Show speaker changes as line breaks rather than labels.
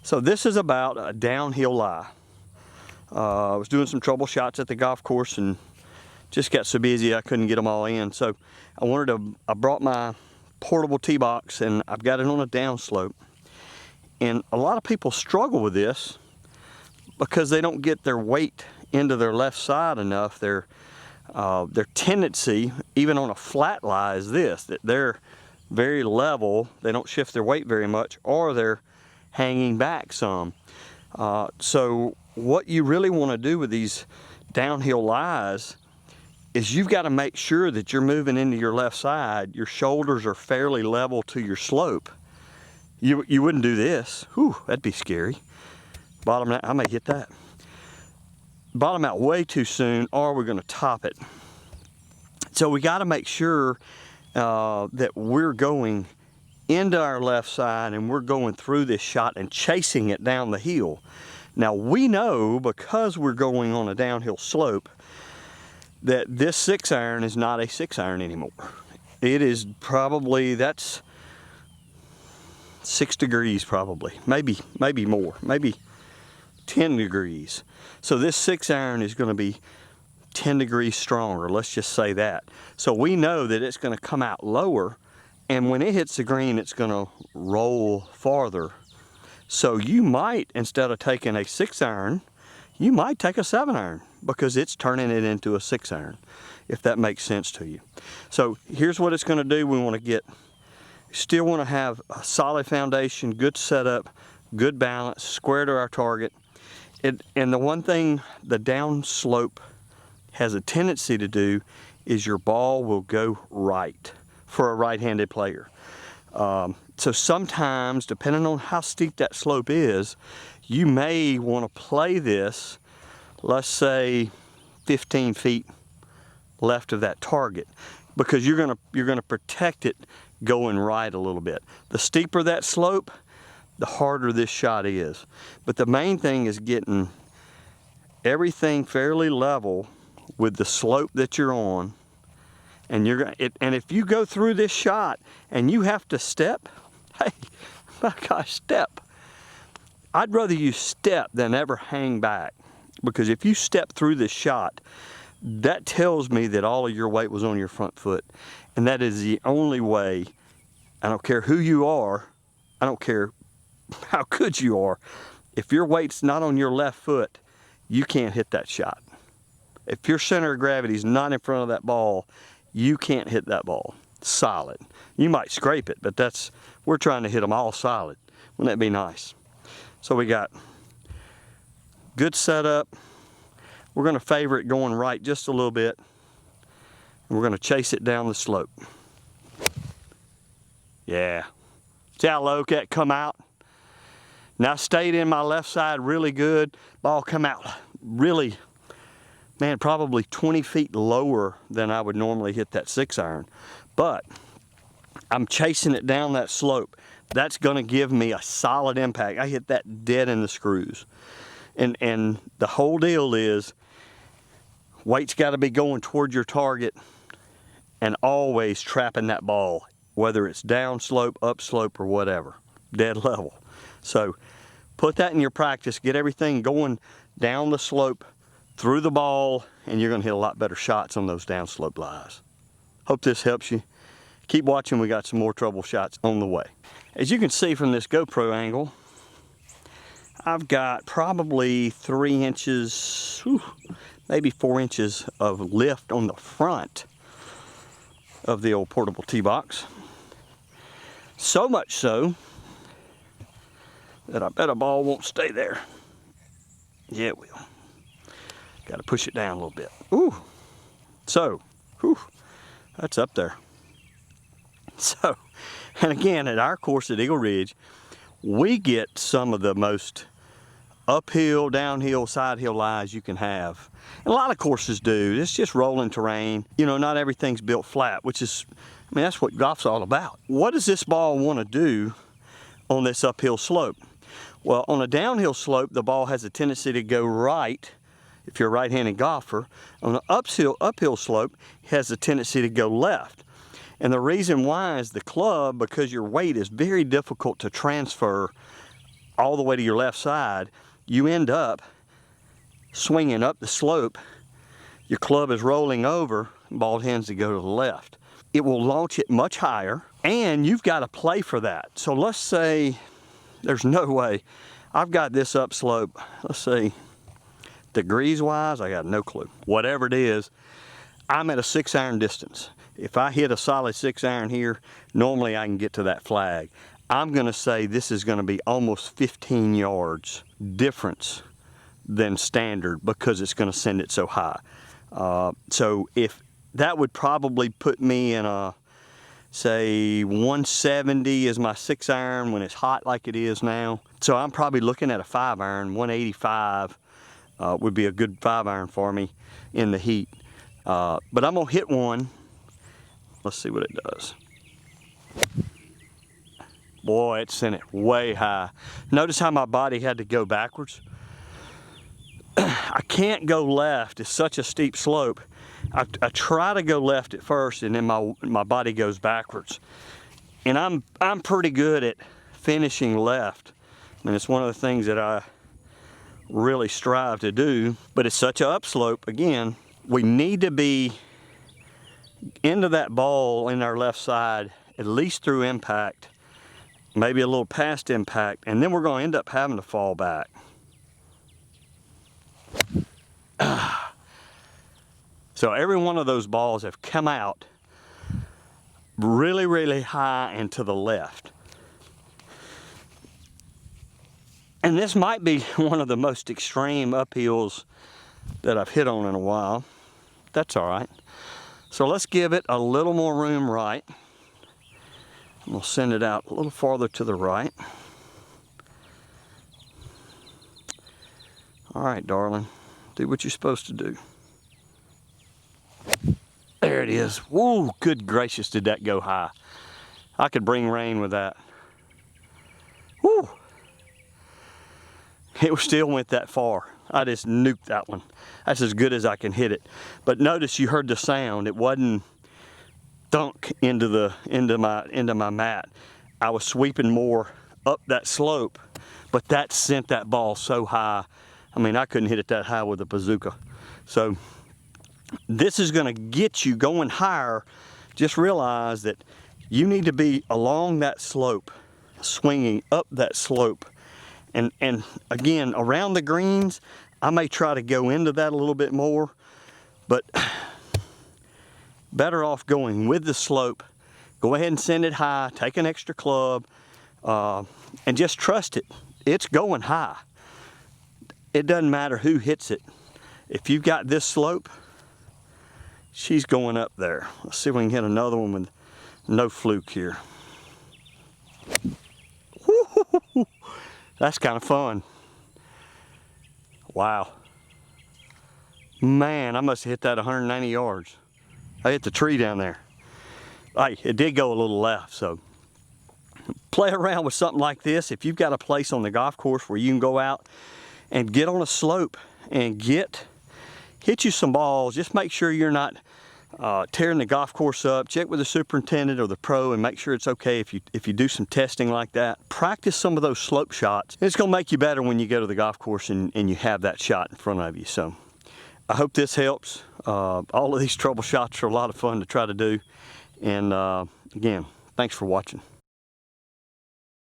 So this is about a downhill lie. I was doing some trouble shots at the golf course and just got so busy I couldn't get them all in. So I brought my portable tee box and I've got it on a downslope. And a lot of people struggle with this because they don't get their weight into their left side enough. Their tendency, even on a flat lie, is this, that they're very level, they don't shift their weight very much, or they're hanging back some. So what you really want to do with these downhill lies is you've got to make sure that you're moving into your left side, your shoulders are fairly level to your slope. You wouldn't do this. Whew, that'd be scary. Bottom out, I may hit that. Bottom out way too soon, or we're going to top it. So we got to make sure that we're going into our left side and we're going through this shot and chasing it down the hill. Now we know, because we're going on a downhill slope, that this 6-iron is not a 6-iron anymore. It is probably, that's 6 degrees probably, maybe more, maybe 10 degrees. So this 6-iron is going to be 10 degrees stronger, let's just say that. So we know that it's going to come out lower, and when it hits the green, it's going to roll farther. So you might, instead of taking a 6-iron, you might take a 7-iron because it's turning it into a 6-iron, if that makes sense to you. So here's what it's going to do. We want to still want to have a solid foundation, good setup, good balance, square to our target. And the one thing the down slope has a tendency to do is your ball will go right for a right-handed player. So sometimes, depending on how steep that slope is, you may want to play this, let's say 15 feet left of that target, because you're gonna protect it going right a little bit. The steeper that slope, the harder this shot is. But the main thing is getting everything fairly level with the slope that you're on. And and if you go through this shot and you have to step, hey, my gosh, step. I'd rather you step than ever hang back, because if you step through this shot, that tells me that all of your weight was on your front foot. And that is the only way. I don't care who you are, I don't care how good you are, if your weight's not on your left foot, you can't hit that shot. If your center of gravity is not in front of that ball, you can't hit that ball solid. You might scrape it, but we're trying to hit them all solid. Wouldn't that be nice? So we got good setup. We're going to favor it going right just a little bit, and we're going to chase it down the slope. Yeah. See how low that come out? Now I stayed in my left side really good. Ball come out really, man, probably 20 feet lower than I would normally hit that 6-iron. But I'm chasing it down that slope. That's going to give me a solid impact. I hit that dead in the screws. And the whole deal is, weight's got to be going toward your target and always trapping that ball, whether it's down slope, up slope, or whatever, dead level. So put that in your practice, get everything going down the slope, through the ball, and you're going to hit a lot better shots on those down slope lies. Hope this helps you. Keep watching, we got some more trouble shots on the way. As you can see from this GoPro angle, I've got probably 3 inches, maybe 4 inches of lift on the front of the old portable tee box. So much so that I bet a ball won't stay there. Yeah, it will. Got to push it down a little bit. Ooh. So, whew, that's up there. So, and again, at our course at Eagle Ridge, we get some of the most uphill, downhill, side hill lies you can have. And a lot of courses do. It's just rolling terrain. You know, not everything's built flat, which is, I mean, that's what golf's all about. What does this ball want to do on this uphill slope? Well, on a downhill slope, the ball has a tendency to go right, if you're a right-handed golfer. On an uphill slope, it has a tendency to go left. And the reason why is the club, because your weight is very difficult to transfer all the way to your left side, you end up swinging up the slope. Your club is rolling over, ball tends to go to the left. It will launch it much higher, and you've got to play for that. So let's say there's no way. I've got this upslope, let's see, degrees-wise, I got no clue. Whatever it is, I'm at a 6-iron distance. If I hit a solid 6-iron here, normally I can get to that flag. I'm going to say this is going to be almost 15 yards difference than standard because it's going to send it so high. So if that would probably put me in a, say, 170 is my 6-iron when it's hot like it is now. So I'm probably looking at a 5-iron. 185 would be a good 5-iron for me in the heat. But I'm going to hit one. Let's see what it does. Boy, it sent it way high. Notice how my body had to go backwards. I can't go left. It's such a steep slope. I try to go left at first, and then my body goes backwards. And I'm pretty good at finishing left. And it's one of the things that I really strive to do. But it's such an upslope. Again, we need to be into that ball in our left side, at least through impact, maybe a little past impact, and then we're going to end up having to fall back. So every one of those balls have come out really, really high and to the left. And this might be one of the most extreme uphills that I've hit on in a while. That's all right. So let's give it a little more room right. We'll send it out a little farther to the right. All right, darling, do what you're supposed to do. There it is. Whoa, good gracious, did that go high. I could bring rain with that. Woo! It still went that far. I just nuked that one. That's as good as I can hit it. But notice you heard the sound. It wasn't thunk into my mat. I was sweeping more up that slope, but that sent that ball so high. I mean, I couldn't hit it that high with a bazooka. So this is going to get you going higher. Just realize that you need to be along that slope, swinging up that slope. And again, around the greens, I may try to go into that a little bit more, but better off going with the slope. Go ahead and send it high, take an extra club, and just trust it. It's going high. It doesn't matter who hits it. If you've got this slope, she's going up there. Let's see if we can hit another one with no fluke here. Woo-hoo-hoo-hoo. That's kind of fun. Wow. Man, I must have hit that 190 yards. I hit the tree down there. Hey, it did go a little left, so play around with something like this. If you've got a place on the golf course where you can go out and get on a slope and hit you some balls, just make sure you're not tearing the golf course up. Check with the superintendent or the pro and make sure it's okay if you do some testing like that. Practice some of those slope shots. It's going to make you better when you go to the golf course and you have that shot in front of you. So I hope this helps. All of these trouble shots are a lot of fun to try to do. And again, thanks for watching.